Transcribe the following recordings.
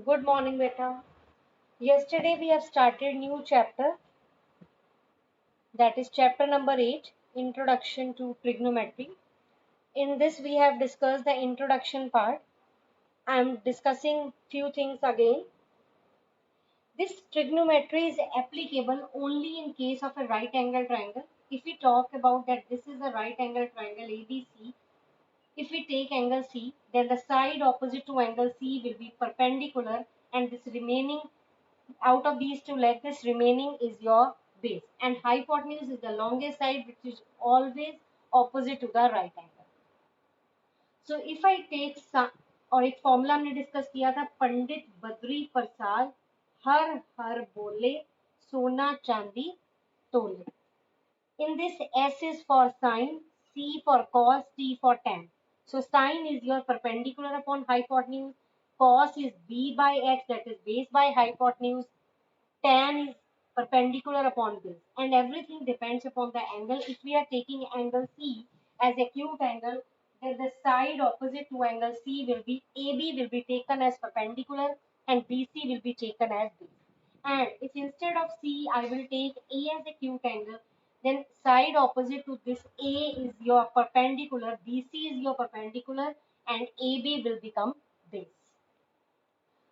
Good morning, beta. Yesterday we have started new chapter, that is chapter number 8, Introduction to Trigonometry. In this we have discussed the introduction part. I am discussing few things again. This trigonometry is applicable only in case of a right angle triangle. If we talk about that this is a right angle triangle ABC, if we take angle C, then the side opposite to angle C will be perpendicular, and this remaining out of these two legs, this remaining is your base, and hypotenuse is the longest side which is always opposite to the right angle. So if I take some, और एक formula हमने discuss किया था, पंडित बद्री प्रसाद हर हर बोले सोना चांदी तोले. In this, S is for sine, C for cos, T for tan. So sine is your perpendicular upon hypotenuse, cos is b by x, that is base by hypotenuse, tan is perpendicular upon this, and everything depends upon the angle. If we are taking angle C as acute angle, then the side opposite to angle C will be AB will be taken as perpendicular and BC will be taken as base. And if instead of C I will take A as acute angle, then side opposite to this A is your perpendicular, BC is your perpendicular, and AB will become base.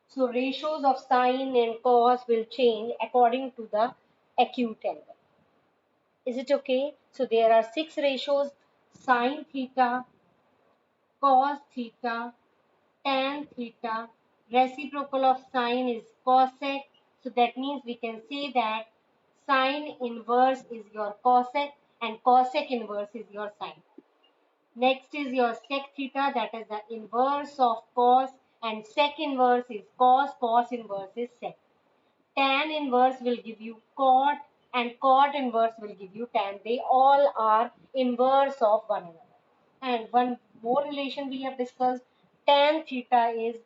So ratios of sine and cos will change according to the acute angle. Is it okay? So there are 6 ratios: sine theta, cos theta, tan theta. Reciprocal of sine is cosec. So that means we can say that sine inverse is your cosec and cosec inverse is your sine. Next is your sec theta, that is the inverse of cos, and sec inverse is cos, cos inverse is sec. Tan inverse will give you cot, and cot inverse will give you tan. They all are inverse of one another. And one more relation we have discussed, tan theta is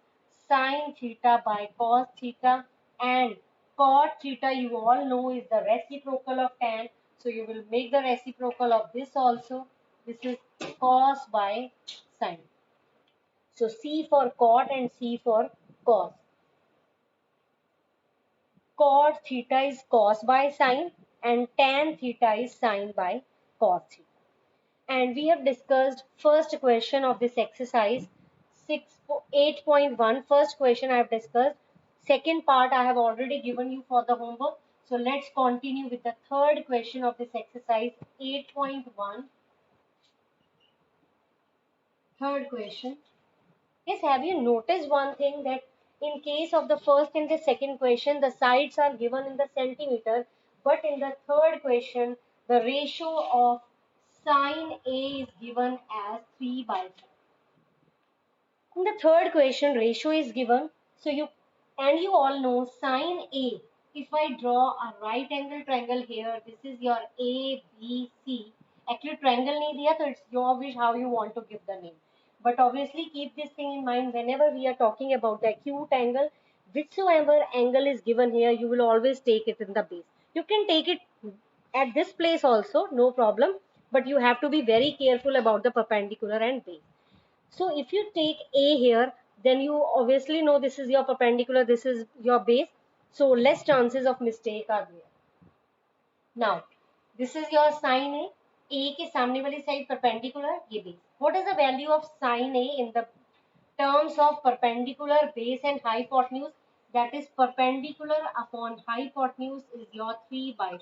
sine theta by cos theta, and cot theta you all know is the reciprocal of tan. So you will make the reciprocal of this also. This is cos by sine. So C for cot and C for cos. Cot theta is cos by sine and tan theta is sine by cos theta. And we have discussed first question of this exercise 8.1. First question I have discussed. Second part I have already given you for the homework. So let's continue with the third question of this exercise 8.1. Third question. Yes, have you noticed one thing, that in case of the first and the second question, the sides are given in the centimeter, but in the third question, the ratio of sine A is given as 3 by 5. In the third question, ratio is given. So you all know sine A. If I draw a right angle triangle here, this is your A, B, C. Actually, triangle nahi diya, so it's your wish how you want to give the name. But obviously, keep this thing in mind whenever we are talking about the acute angle. Whichsoever angle is given here, you will always take it in the base. You can take it at this place also, no problem. But you have to be very careful about the perpendicular and base. So if you take A here, then you obviously know this is your perpendicular, this is your base. So less chances of mistake are there. Now, this is your sine A. A के सामने वाली side perpendicular, ये base. What is the value of sine A in the terms of perpendicular, base and hypotenuse? That is perpendicular upon hypotenuse is your 3 by 4.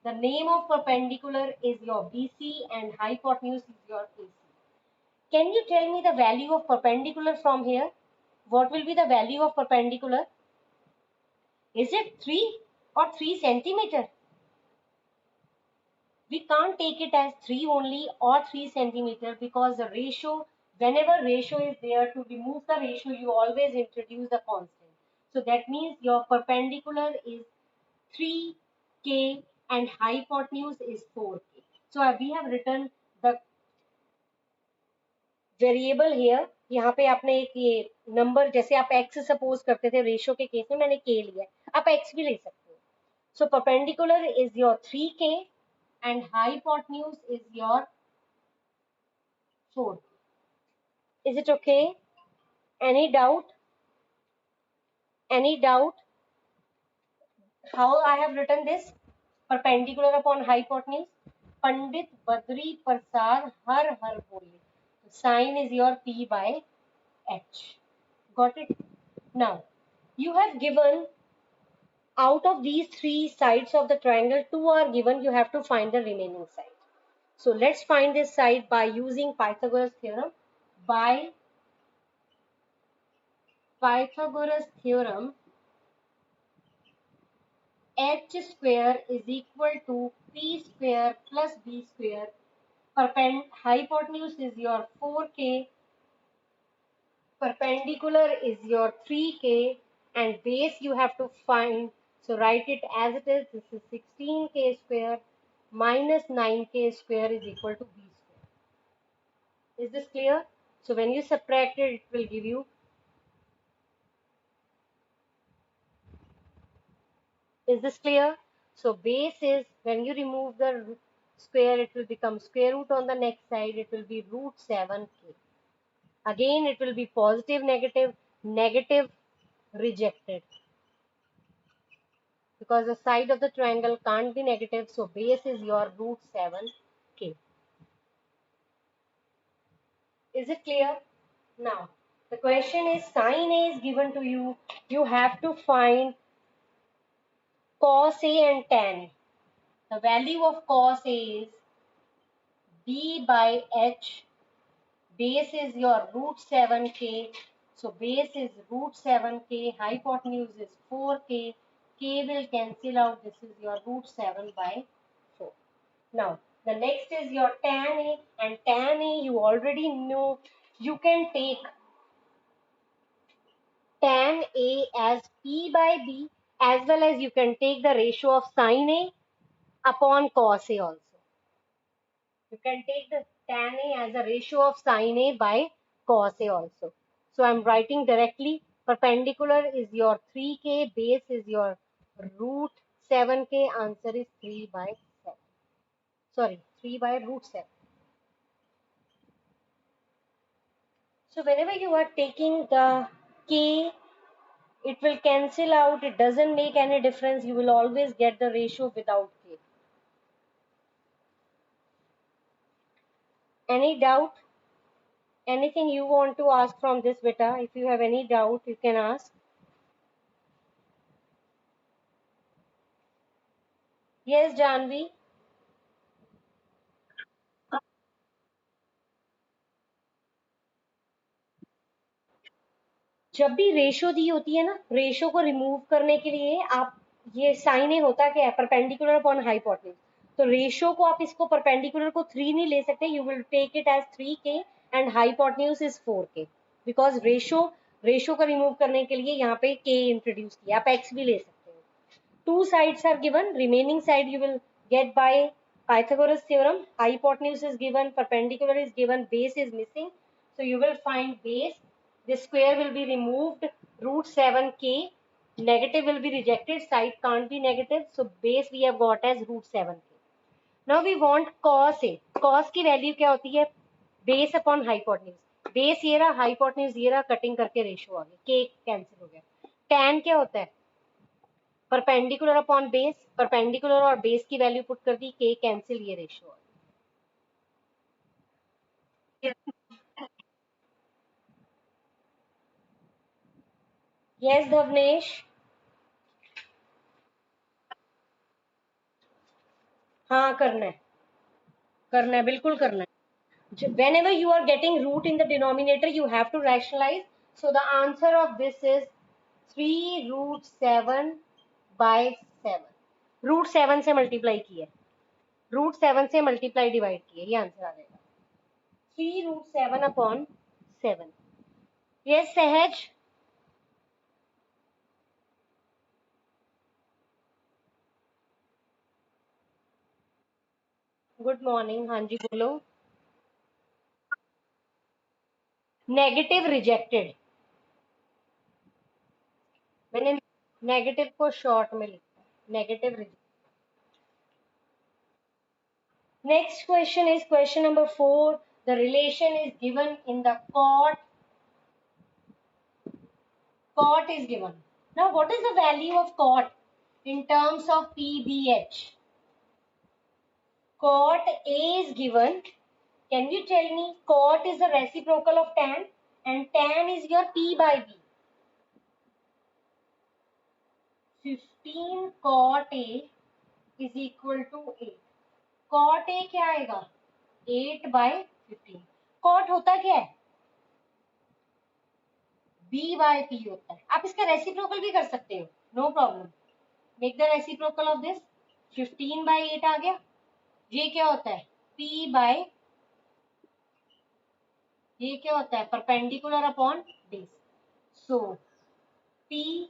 The name of perpendicular is your BC and hypotenuse is your AC. Can you tell me the value of perpendicular from here? What will be the value of perpendicular? Is it 3 or 3 centimeter? We can't take it as 3 only or 3 centimeter, because the ratio, whenever ratio is there, to remove the ratio, you always introduce the constant. So that means your perpendicular is 3K and hypotenuse is 4K. So we have written the variable here. यहाँ पे आपने एक ये number, जैसे आप x suppose करते थे ratio के केस में, मैंने के लिया, आप एक्स भी ले सकते हो. So perpendicular is your 3K and hypotenuse is your 4. Is it okay? Any doubt? Any doubt how I have written this? Perpendicular upon hypotenuse. Pandit Badri Prasad Har Har Bole. Sine is your P by H. Got it? Now, you have given out of these three sides of the triangle, two are given. You have to find the remaining side. So let's find this side by using Pythagoras theorem. By Pythagoras theorem, h square is equal to p square plus b square. Hypotenuse is your 4k, perpendicular is your 3k, and base you have to find. So write it as it is. This is 16k square minus 9k square is equal to b square. Is this clear? So when you subtract it, it will give you. Is this clear? So base is, when you remove the square, it will become square root on the next side. It will be root 7k. Again, it will be positive, negative, negative, rejected. Because the side of the triangle can't be negative, so base is your root 7k. Is it clear? Now, the question is sine A is given to you. You have to find cos A and tan A. The value of cos A is b by h. Base is your root 7k. So base is root 7k. Hypotenuse is 4k. K will cancel out. This is your root 7 by 4. Now, the next is your tan A, and tan A you already know. You can take tan A as P by B, as well as you can take the ratio of sin A upon cos A also. You can take the tan A as a ratio of sin A by cos A also. So I'm writing directly. Perpendicular is your 3k, base is your root 7k, answer is 3 by 7. Sorry, 3 by root 7. So whenever you are taking the k, it will cancel out. It doesn't make any difference. You will always get the ratio without k. Any doubt? Anything you want to ask from this beta? If you have any doubt, you can ask. Yes, Janvi. जब भी ratio दी होती है ना, ratio को remove करने के लिए आप ये साइन ए होता क्या है, परपेंडिकुलर अपॉन हाइपोटेन्यूज. तो रेशो को आप इसको परपेंडिकुलर को 3 नहीं ले सकते. You will take it as 3k and hypotenuse is 4k, because ratio को रिमूव करने के लिए यहाँ पे k इंट्रोड्यूस किया. आप x भी ले सकते हो. Two sides are given. Remaining side you will get by Pythagoras theorem. Hypotenuse is given, perpendicular is given, base is missing. So you will find base. This square will be removed. Root 7k. Negative will be rejected. Side can't be negative. So base we have got as root 7k. Now we want cos A. Cos की value क्या होती है? Base upon hypotenuse. Base ये रहा, hypotenuse ये रहा, cutting करके ratio आ गया, के कैंसिल हो गया. tan क्या होता है? Perpendicular upon base. परपेंडिकुलर और बेस की वैल्यू पुट कर दी, के कैंसिल, ये रेशियो. यस धवनेश. हाँ करना है बिल्कुल करना है. whenever you are getting root in the denominator you have to rationalize. So the answer of this is 3 root 7 by 7. Root 7 से मल्टीप्लाई किया, रूट 7 से मल्टीप्लाई डिवाइड किया, ये आंसर आ जाएगा 3 root 7 upon 7. Yes Sahaj. Good morning. हाँ जी बोलो. Negative rejected. मैंने नेगेटिव को शॉर्ट में लिखा. Negative rejected. Next question is question number 4. The relation is given in the cot. Cot is given. Now, what is the value of cot in terms of PBH? Cot A is given. Can you tell me cot is the reciprocal of tan and tan is your P by B. 15 cot A is equal to 8. Cot A क्या आएगा? 8 by 15. Cot होता क्या है? B by P होता है. आप इसका reciprocal भी कर सकते हो. No problem. Make the reciprocal of this. 15 by 8 आ गया. ये क्या होता है? P by ये क्या होता है? Perpendicular upon base. So P,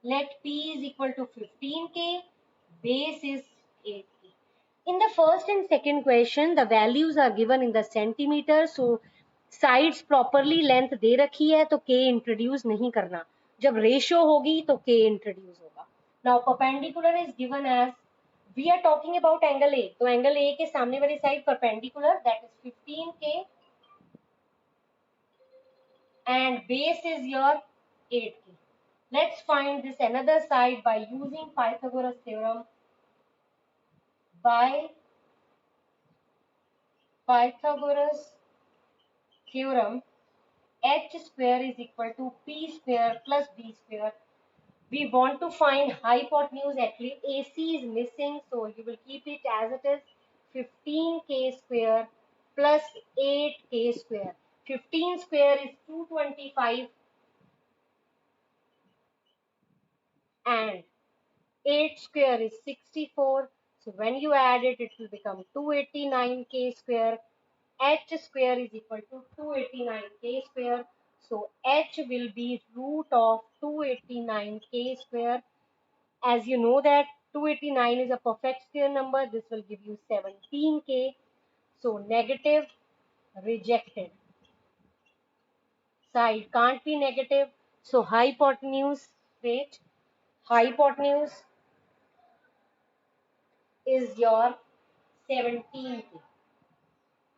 let P is equal to 15K, base is 8K. In the first and second question, the values are given in the centimeter. So sides properly length दे रखी है तो K introduce नहीं करना. जब ratio होगी तो K introduce होगा. Now perpendicular is given as, we are talking about angle A. तो angle A के सामने वाली side perpendicular, that is 15K, and base is your 8K. Let's find this another side by using Pythagoras theorem. By Pythagoras theorem, h square is equal to p square plus b square. We want to find hypotenuse. Actually AC is missing, so you will keep it as it is. 15K square plus 8K square. 15 square is 225 and 8 square is 64. So when you add it, it will become 289K square. H square is equal to 289K square. So H will be root of 289K square. As you know that 289 is a perfect square number, this will give you 17K. So negative, rejected. Side can't be negative. So hypotenuse, wait, hypotenuse is your 17K.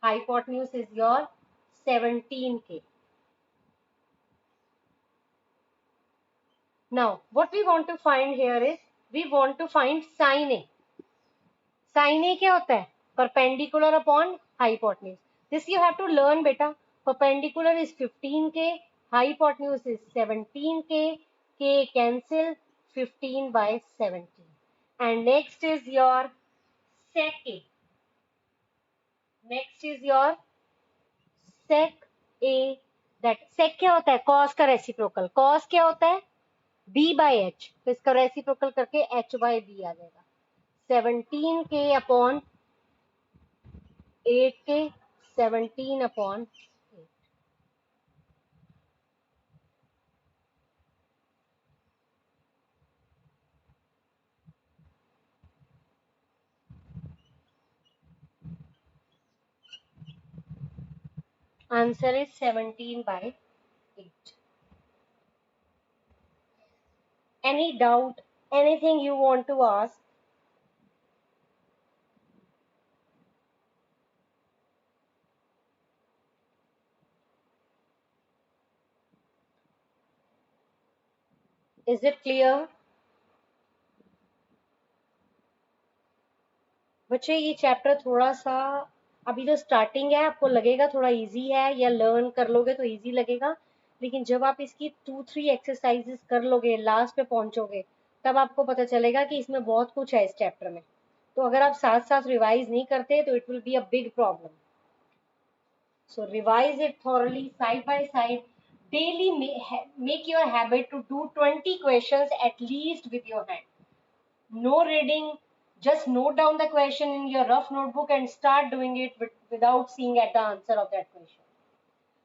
Hypotenuse is your 17K. Now, what we want to find here is, we want to find sin A. Sin A क्या होता है? Perpendicular upon hypotenuse. This you have to learn, beta. Perpendicular is 15K, hypotenuse is 17K, K cancel, 15 by 17. And next is your sec A. Next is your sec A. That sec क्या होता है? Cos का reciprocal. Cos क्या होता है? B by H. तो इसका reciprocal करके H by B आ जाएगा. 17K upon 8K, 17 upon 8. Answer is 17 by 8. Any doubt? Anything you want to ask? Is it clear? बच्चे ये चैप्टर थोड़ा सा अभी तो स्टार्टिंग है, आपको लगेगा थोड़ा इजी है या लर्न कर लोगे तो इजी लगेगा, लेकिन जब आप इसकी 2-3 एक्सरसाइजेस कर लोगे, लास्ट पे पहुंचोगे, तब आपको पता चलेगा कि इसमें बहुत कुछ है इस चैप्टर में. तो अगर आप साथ साथ रिवाइज नहीं करते तो it will be a big problem. So revise it thoroughly, side by side. Daily make your habit to do 20 questions at least with your hand. No reading, just note down the question in your rough notebook and start doing it without seeing at the answer of that question.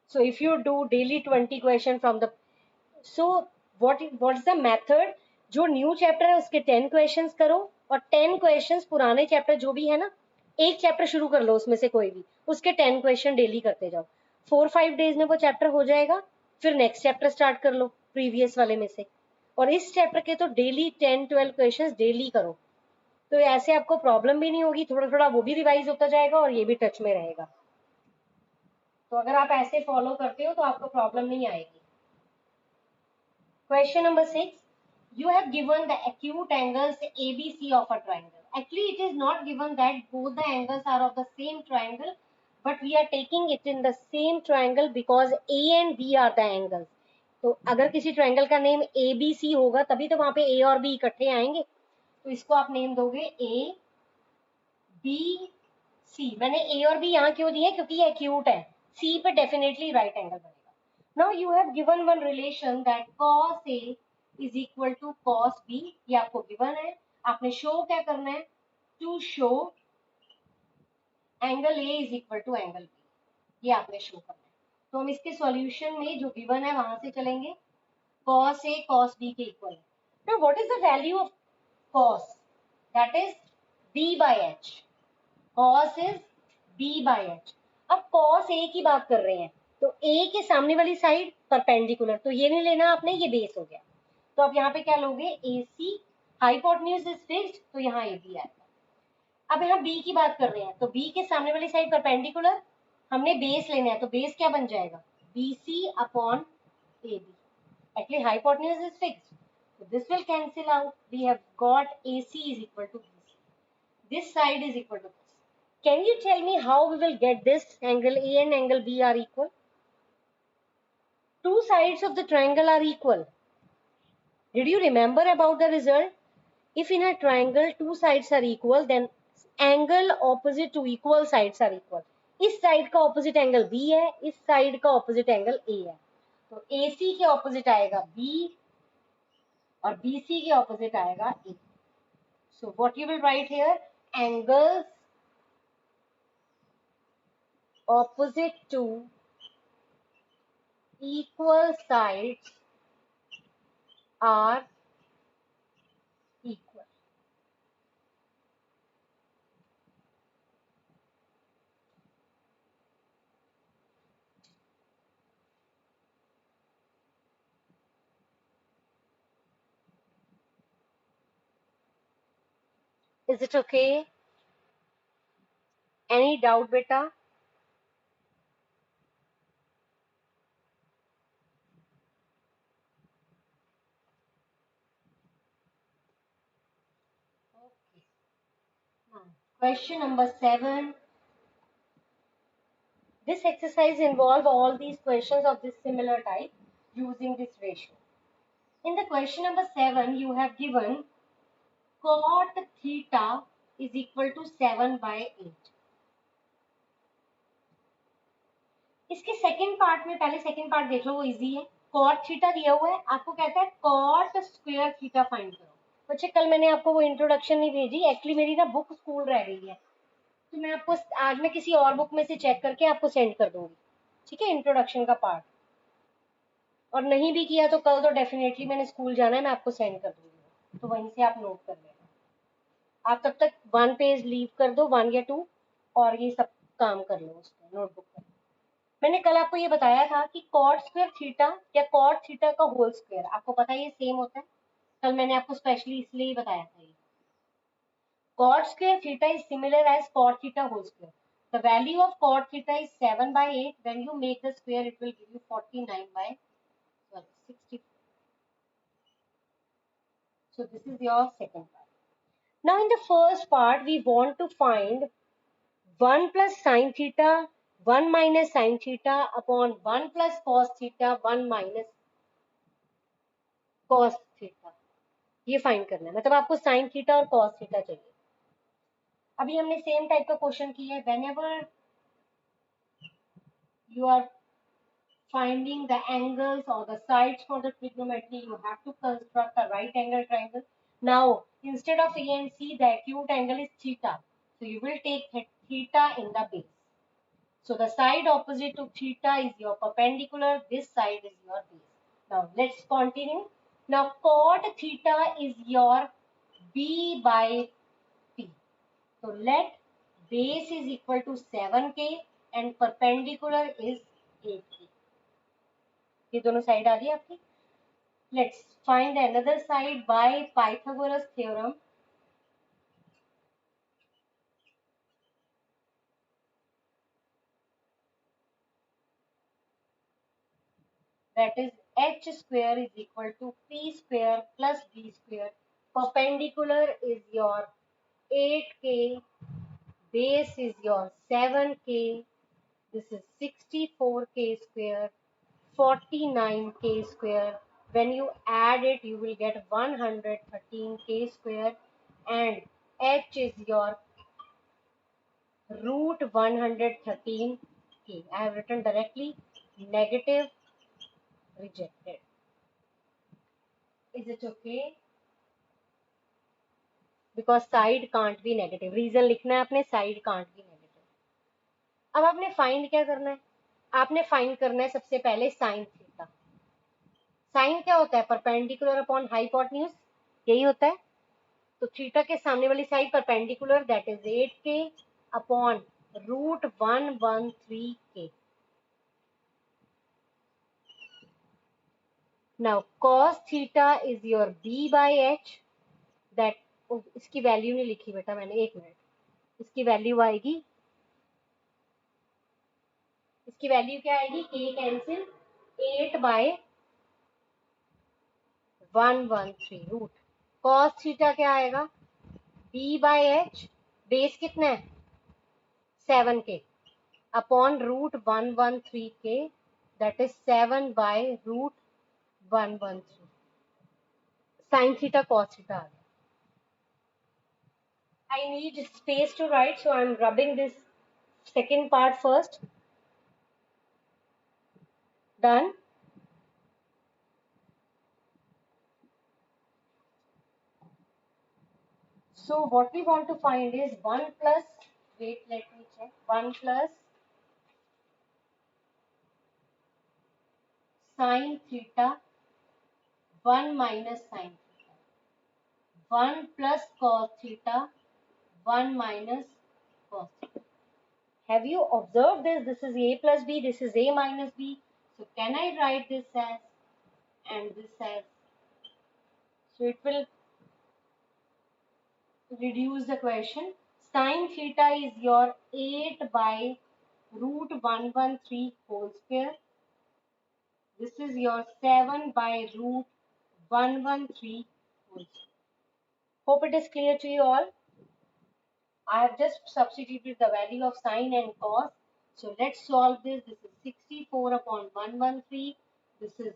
So if you do daily 20 question from the, so what's the method? जो new chapter है उसके 10 questions करो और 10 questions पुराने chapter जो भी है ना, एक चैप्टर शुरू कर लो उसमें से कोई भी, उसके 10 क्वेश्चन डेली करते जाओ. 4-5 डेज में वो चैप्टर हो जाएगा. फिर नेक्स्ट चैप्टर स्टार्ट कर लो प्रीवियस वाले में से, और इस चैप्टर के तो डेली 10-12 क्वेश्चंस डेली करो. तो ऐसे आपको प्रॉब्लम भी नहीं होगी, थोड़ा थोड़ा वो भी रिवाइज होता जाएगा और ये भी टच में रहेगा. तो अगर आप ऐसे फॉलो करते हो तो आपको प्रॉब्लम नहीं आएगी. Question number 6. You have given the acute angles ABC of a triangle. Actually, it is not given that both the angles are of the same triangle, but we are taking it in the same triangle because A and B are the angles. तो अगर किसी triangle का name ABC होगा तभी तो वहां पे A और B इकट्ठे आएंगे. तो इसको आप नेम दोगे ABC. मैंने A और B यहाँ क्यों दिए? क्योंकि ये एक्यूट है. C पे डेफिनेटली राइट एंगल बनेगा. Now you have given one relation that cos A is equal to cos B. ये आपको given है. आपने show क्या करना है? To show angle A is equal to angle B. ये आपने show करना है. तो हम इसके solution में जो given है वहां से चलेंगे. Cos A cos B के equal है. Now what is the value of cos? That is B by H. Cos is B by H. अब cos A की बात कर रहे हैं तो A के सामने वाली साइड परपेंडिकुलर, तो ये नहीं लेना आपने, ये बेस हो गया. तो आप यहाँ पे क्या लोगे? AC. हाइपोटेन्यूज इज फिक्स्ड तो यहाँ AB आएगा. अब यहाँ B की बात कर रहे हैं तो B के सामने वाली साइड परपेंडिकुलर, हमने बेस लेना है तो बेस क्या बन जाएगा? BC upon AB. Actually hypotenuse is fixed, so this will cancel out. We have got AC is equal to BC. This side is equal to this. Can you tell me how we will get this angle A and angle B are equal? Two sides of the triangle are equal. Did you remember about the result? If in a triangle two sides are equal, then angle opposite to equal sides are equal. इस side का opposite angle B है, इस side का opposite angle A है. तो AC के opposite आएगा B और BC के opposite आएगा A. So what you will write here? Angles opposite to equal sides are equal. Is it okay? Any doubt, beta? Okay. Now, question number 7. This exercise involves all these questions of this similar type using this ratio. In the question number 7, you have given cot theta is equal to 7 by 8. इसके second part में, पहले second part देख लो, वो easy है. Cot theta दिया हुआ है, आपको कहता है कॉट स्क्वायर थीटा फाइंड करो. बच्चे कल मैंने आपको वो इंट्रोडक्शन नहीं भेजी, एक्चुअली मेरी ना बुक स्कूल रह गई है, तो मैं आपको आज मैं किसी और बुक में से चेक करके आपको सेंड कर दूंगी. ठीक है, इंट्रोडक्शन का पार्ट. और नहीं भी किया तो कल तो डेफिनेटली मैंने स्कूल जाना है, मैं आपको सेंड कर दूंगी, तो वहीं से आप नोट कर लेना. आप तब तक 1 पेज लीव कर दो, 1 या 2, और ये सब काम कर लो उस पर, नोटबुक पर. मैंने कल आपको ये बताया था कि कॉट स्क्वायर थीटा या कॉट थीटा का होल स्क्वायर, आपको पता है ये सेम होता है. कल मैंने आपको स्पेशली इसलिए ही बताया था. ये cot square theta is similar as cot theta whole square. The value of cot theta is 7 by 8. When you make the square, it will give you 49 by 60. So this is your second part. Now in the first part, we want to find 1 plus sin theta, 1 minus sin theta upon 1 plus cos theta, 1 minus cos theta. ये find करना है, मतलब आपको sin theta और cos theta चाहिए. अभी हमने same type का क्वेश्चन किया है. whenever you are finding the angles or the sides for the trigonometry, you have to construct a right angle triangle. Now instead of A and C, the acute angle is theta, so you will take theta in the base. So the side opposite to theta is your perpendicular, this side is your base. Now let's continue. Now cot theta is your B by P. So let base is equal to 7k and perpendicular is 8k. ये दोनों side आ गई आपकी. Let's find another side by Pythagoras theorem. That is h square is equal to p square plus b square. Perpendicular is your 8k, base is your 7k, this is 64k square, 49k square. When you add it, you will get 113k square, and h is your root 113k. I have written directly negative, rejected. Is it okay? Because side can't be negative. Reason लिखना है आपने, side can't be negative. अब आपने find क्या करना है? आपने find करना है सबसे पहले साइन थीटा. साइन क्या होता है? परपेंडिकुलर अपॉन हाइपोटेन्यूज, यही होता है. तो थीटा के सामने वाली side perpendicular, that is 8k upon root 113k. Now cos theta is your b by h, that इसकी वैल्यू नहीं लिखी बेटा मैंने, एक मिनट. इसकी वैल्यू आएगी, इसकी वैल्यू क्या आएगी? k cancel, 8 by 113 root. cos theta क्या आएगा? b बाय h, बेस कितना है? 7k upon root 113k, that is 7 by root 113. Sine theta cos theta आ गया. I need space to write, so I'm rubbing this second part first. Done. So what we want to find is 1 plus, wait, let me check, 1 plus sine theta, 1 minus sine theta, 1 plus cos theta, 1 minus cos theta. Have you observed this? This is a plus b, this is a minus b. So can I write this as, and this as, so it will reduce the question. Sine theta is your 8 by root 113 whole square. This is your 7 by root 113 whole square. Hope it is clear to you all. I have just substituted the value of sine and cos. So let's solve this. This is 64 upon 113. This is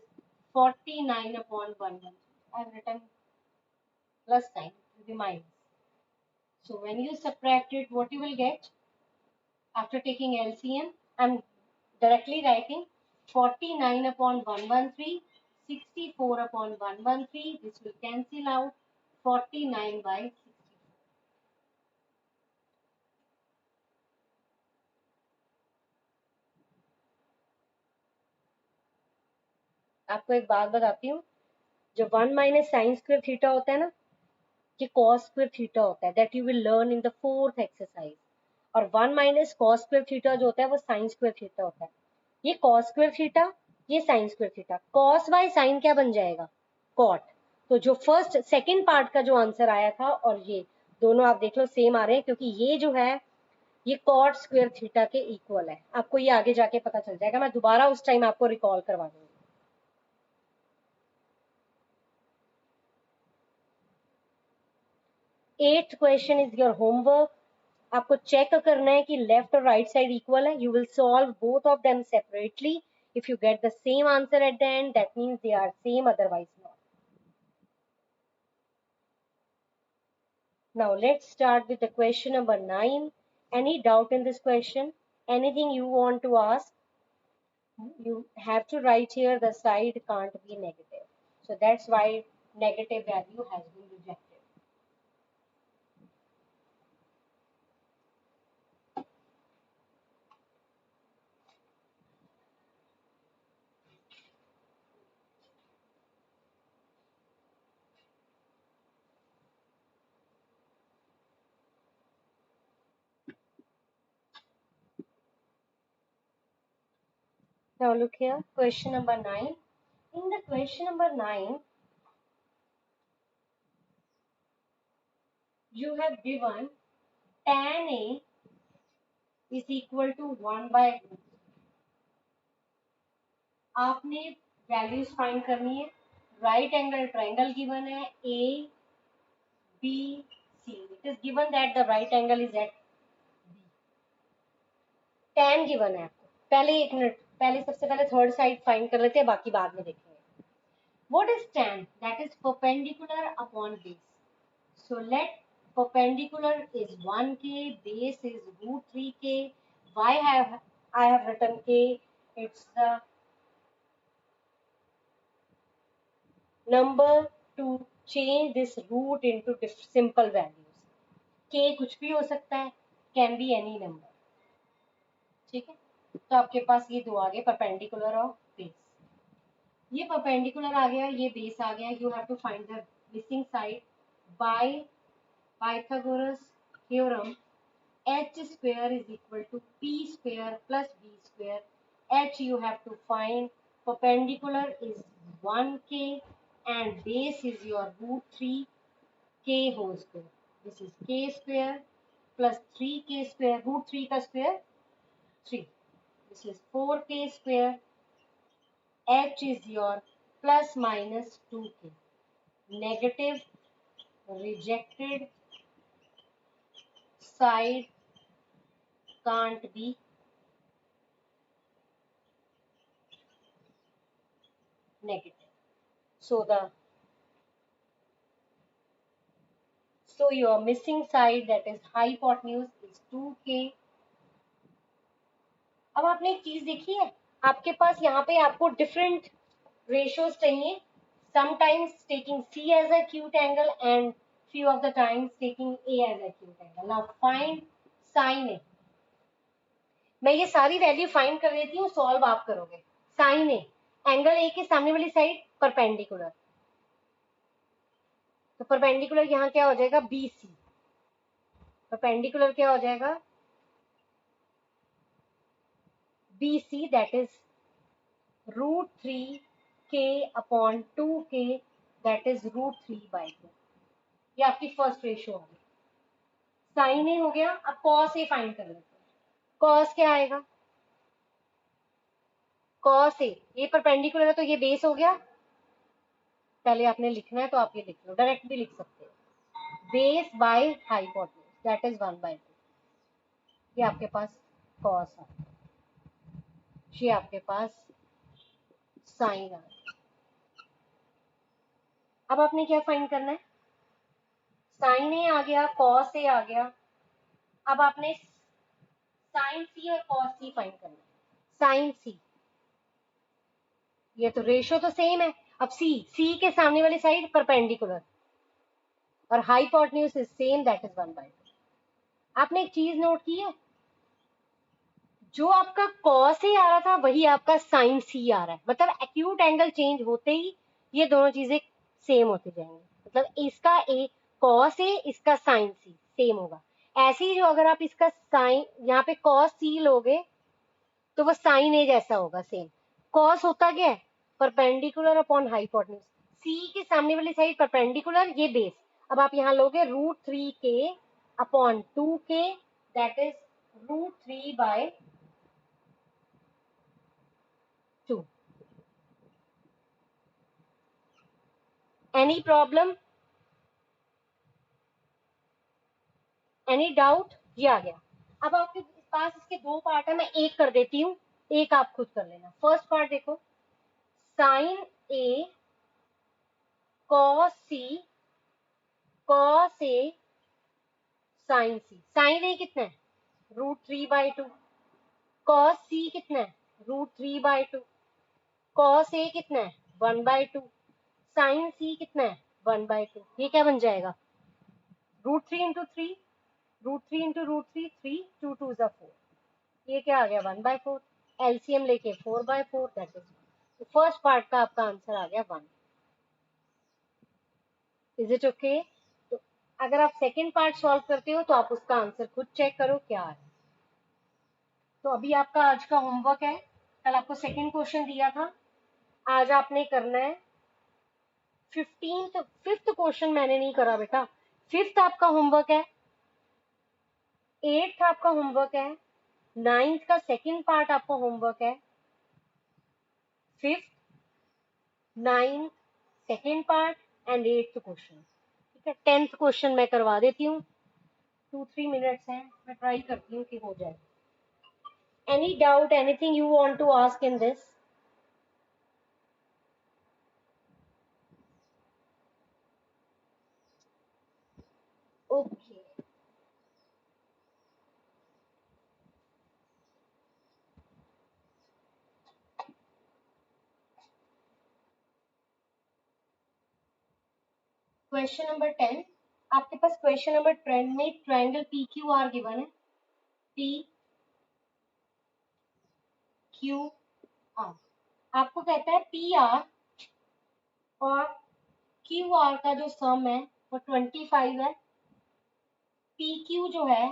49 upon 113. I have written plus sign, it will be minus. So when you subtract it, what you will get? After taking LCM, I'm directly writing 49 upon 113, 64 upon 113. This will cancel out, 49 by 64. आपको एक बात बताती हूँ, जो 1 minus sine square theta होता है ना, ये कॉस स्क्वायर थीटा होता है, that you will learn in the 4th exercise. और 1 माइनस कॉस स्क्वायर थीटा जो होता है वो साइन स्क्वायर थीटा होता है. ये कॉस स्क्वायर थीटा, ये sine square theta, cos by sine क्या बन जाएगा? कॉट. तो जो फर्स्ट सेकंड पार्ट का जो आंसर आया था और ये दोनों आप देख लो सेम आ रहे हैं, क्योंकि ये जो है ये कॉट स्क्वायर थीटा के इक्वल है. आपको ये आगे जाके पता चल जाएगा, मैं दोबारा उस टाइम आपको रिकॉल करवा दूंगी. 8th question is your homework. आपको चेक करना है कि लेफ्ट और राइट साइड इक्वल है. You will solve both of them separately. If you get the same answer at the end, that means they are same, otherwise not. Now let's start with the question number 9. Any doubt in this question? Anything you want to ask? You have to write here the side can't be negative. So that's why negative value has been rejected. Now look here, question number 9. In the question number 9, you have given tan A is equal to 1 by root. आपने values find करनी है। Right angle triangle given है A B C, it is given that the right angle is at B. tan given है आपको। पहले एक minute, पहले सबसे पहले थर्ड साइड फाइंड कर लेते हैं, बाकी बाद में देखेंगे। What is tan? That is perpendicular upon base. So let perpendicular is 1k, base is root 3k. Why have I have written k? It's the number to change this root into simple values. k कुछ भी हो सकता है, can be any number. ठीक है, तो आपके पास ये दो आ गए, परपेंडिकुलर और बेस। ये परपेंडिकुलर आ गया, ये बेस आ गया। You have to find the missing side by Pythagoras theorem. H square is equal to P square plus B square. H you have to find, perpendicular is 1k and base is your root 3k whole square. This is k square plus 3k square, root 3 ka square 3. This is 4k square. H is your plus minus 2k. Negative, rejected side can't be negative. So your missing side, that is hypotenuse, is 2k. अब आपने एक चीज देखी है, आपके पास यहाँ पे आपको डिफरेंट रेशियोज चाहिए, sometimes taking C as a acute angle and few of the times taking A as a acute angle. Now find sin A. मैं ये सारी वैल्यू फाइंड कर देती हूँ, सॉल्व आप करोगे। sin A, एंगल ए के सामने वाली साइड परपेंडिकुलर, तो परपेंडिकुलर यहाँ क्या हो जाएगा, BC। परपेंडिकुलर क्या हो जाएगा, BC, that is root 3k upon 2k, that is root 3 by 2। ये आपकी फर्स्ट रेशियो होगी। साइन ए हो गया, अब कॉस ए फाइंड कर लेते हैं। कॉस क्या आएगा, कॉस ए, ये परपेंडिकुलर है तो ये बेस हो गया। पहले आपने लिखना है तो आप ये लिख लो, डायरेक्ट भी लिख सकते हो, base by hypotenuse, that is 1/2। ये आपके पास कॉस आ गया, ये आपके पास साइन आ गया। अब आपने क्या फाइंड करना है, साइन ए आ गया, कॉस ए आ गया। अब आपने साइन सी और कॉस सी फाइंड करना है। साइन सी, ये तो रेशियो तो सेम है। अब सी, सी के सामने वाली साइड परपेंडिकुलर और hypotenuse is same, that is 1/2। आपने एक चीज नोट की है, जो आपका कॉस ए आ रहा था वही आपका साइन सी आ रहा है, मतलब एक्यूट एंगल चेंज होते ही ये दोनों चीजें सेम होती जाएंगी, मतलब इसका ए कॉस ए, इसका साइन सी सेम होगा। ऐसे ही जो अगर आप इसका साइन यहाँ पे कॉस सी लोगे तो वो साइन ए जैसा होगा सेम। कॉस होता क्या है, परपेंडिकुलर अपॉन हाइपोटेन्यूज, सी के सामने वाली साइड परपेंडिकुलर, ये बेस। अब आप यहाँ लोगे root 3k upon 2k, that is root 3 by 2। Any problem, any doubt, ये आ गया। अब आपके पास इसके दो पार्ट है, मैं एक कर देती हूँ, एक आप खुद कर लेना। फर्स्ट पार्ट देखो, sign A cos C, cos A sign C. Sign ए कितना है, रूट 3/2। कॉस सी कितना है, रूट 3/2। कॉस ए कितना है, 1/2। साइन सी कितना है, 1/2। ये क्या बन जाएगा, root 3 into 3, root 3 into root 3, 3, 2 2 ज़ा 4। ये क्या आ गया, 1/4। एलसीएम लेके 4/4, दैट इज फर्स्ट पार्ट का आपका आंसर आ गया 1। Is it okay? तो अगर आप सेकेंड पार्ट सॉल्व करते हो तो आप उसका आंसर खुद चेक करो क्या है। तो अभी आपका आज का होमवर्क है, कल आपको सेकेंड क्वेश्चन दिया था, आज आपने करना है 15th। फिफ्थ क्वेश्चन मैंने नहीं करा बेटा, फिफ्थ आपका होमवर्क है, एट्थ आपका होमवर्क है, नाइन्थ का सेकेंड पार्ट आपका होमवर्क है, fifth 9 second part and 8th question. ठीक है, 10th क्वेश्चन मैं करवा देती हूँ, 2-3 मिनट्स हैं, मैं ट्राई करती हूँ कि हो जाए। Any doubt, anything you want to ask in this? Okay, question number 10। आपके पास क्वेश्चन नंबर 10 में triangle P Q R given है। पी क्यू आर आपको कहता है पी आर और क्यू आर का जो सम है वो 25 है, पी क्यू जो है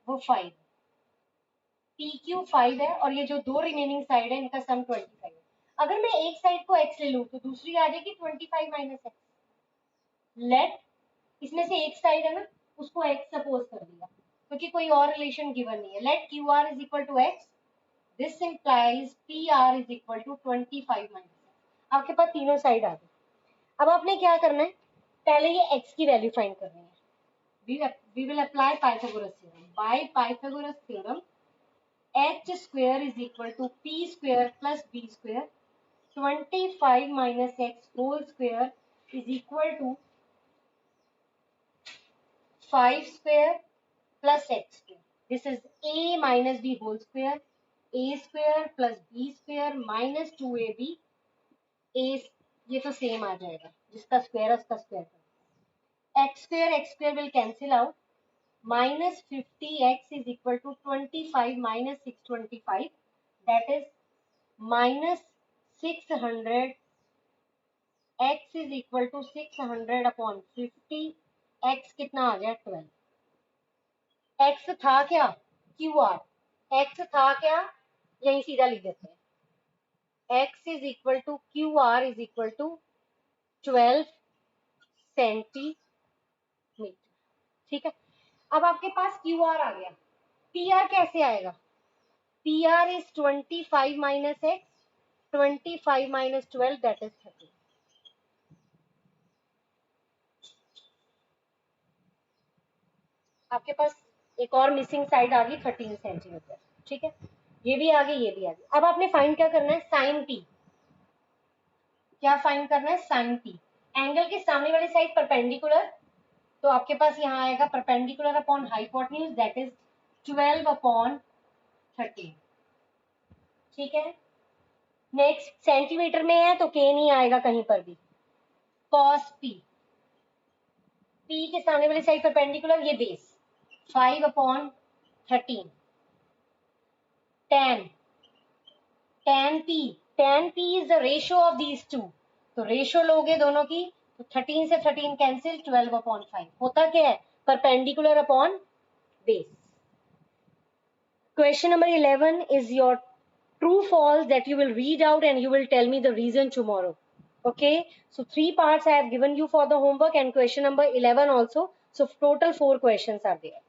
वो 5, पी क्यू 5 है और ये जो दो रिमेनिंग साइड है इनका सम 25 है। अगर मैं एक साइड को x ले लूं तो दूसरी आ जाएगी 25 माइनस x। लेट, इसमें से एक साइड है ना, उसको x सपोज कर दिया क्योंकि कोई और रिलेशन गिवन नहीं है। Let Q R is equal to x, this implies P R is equal to 25 minus x। आपके पास तीनों साइड आ गई। अब आपने क्या करना है, पहले ये x की वैल्यू फाइंड करनी है। we will apply Pythagoras theorem. By Pythagoras theorem, h square is equal to p square plus b square. 25 minus x whole square is equal to 5 square plus x square. This is a minus b whole square. A square plus b square minus 2ab. a ये तो same आ जाएगा, जिसका square है उसका square कर। x square will cancel out. Minus 50x is equal to 25 minus 625, that is minus 600, x is equal to 600 upon 50, x कितना आ गया 12। x था क्या, क्यू आर, x था क्या, यही सीधा लिख देते हैं, x is equal to Q R is equal to 12 centimetre. ठीक है, अब आपके पास क्यू आर आ गया, पी आर कैसे आएगा, PR is 25 minus x, 25 minus 12, that is 30। आपके पास एक और मिसिंग साइड आ गई 13 सेंटीमीटर। ठीक है, ये भी आ गई, ये भी आ गई। अब आपने फाइंड क्या करना है, साइन टी। क्या फाइंड करना है, साइन टी। एंगल के सामने वाली साइड परपेंडिकुलर, तो आपके पास यहाँ आएगा perpendicular upon hypotenuse, that is 12 upon 13। ठीक है, नेक्स्ट सेंटीमीटर में है तो के नहीं आएगा कहीं पर भी, कॉस पी, पी के सामने वाली साइड परपेंडिकुलर, ये base 5 upon 13। tan, tan p is the ratio of these two, तो रेशियो लोगे दोनों की तो 13 से 13 कैंसिल, 12 अपॉन 5 होता क्या है, perpendicular upon base. Question number 11 is your true false that you will read out and you will tell me the reason tomorrow. Okay, so 3 parts I have given you for the homework and question number 11 also, so total 4 questions are there.